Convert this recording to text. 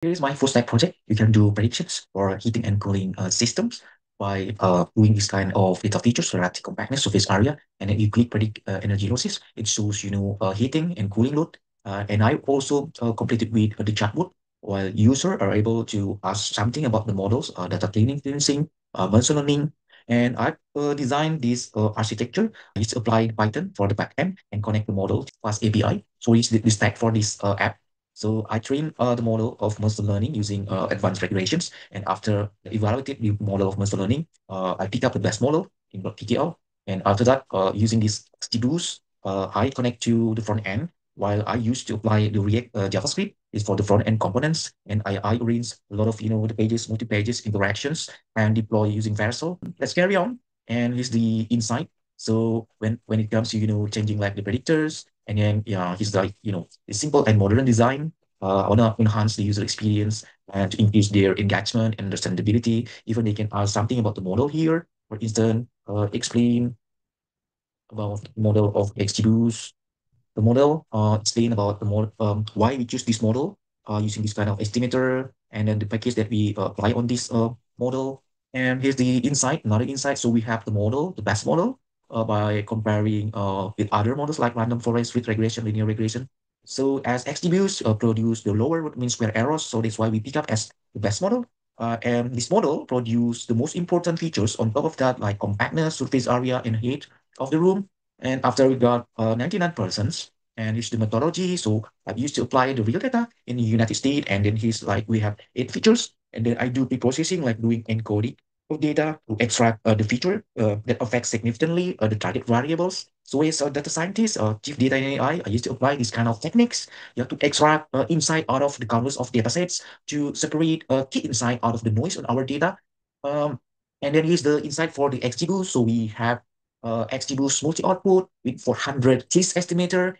Here is my Fullstack project. You can do predictions for heating and cooling systems by doing this kind of little features, relative compactness, surface area, and then you click predict energy losses. It shows, heating and cooling load. And I also completed with the chatbot, while user are able to ask something about the models, data cleansing, machine learning. And I designed this architecture. It's applied Python for the backend and connect the model plus API. So it's the stack for this app. So I trained the model of machine learning using advanced regulations. And after evaluating the model of machine learning, I pick up the best model in TTL. And after that, using this XGBoost, I connect to the front end while I used to apply the React JavaScript is for the front end components. And I arrange a lot of, the pages, multi-pages interactions and deploy using Vercel. Let's carry on. And here's the insight. So when it comes to, changing like the predictors, and then, yeah, he's like, a simple and modern design. I want to enhance the user experience and to increase their engagement and understandability. Even they can ask something about the model here. For instance, explain about the model of XGBoost. The model explain about the model, why we choose this model using this kind of estimator, and then the package that we apply on this model. And here's the insight, another insight. So we have the model, the best model, by comparing with other models like random forest, with regression, linear regression. So as XGBoost produce the lower root mean square errors, so that's why we pick up as the best model. And this model produce the most important features on top of that, like compactness, surface area, and height of the room. And after we got 99%, and it's the methodology. So I used to apply the real data in the United States, and then he's like, we have 8 features, and then I do pre-processing, like doing encoding of data to extract the feature that affects significantly the target variables. So as a data scientist, chief data and AI, I used to apply these kind of techniques, to extract insight out of the countless of data sets to separate key insight out of the noise on our data. Um, and then here's the insight for the XGBoost. So we have XGBoost multi-output with 400 case estimator.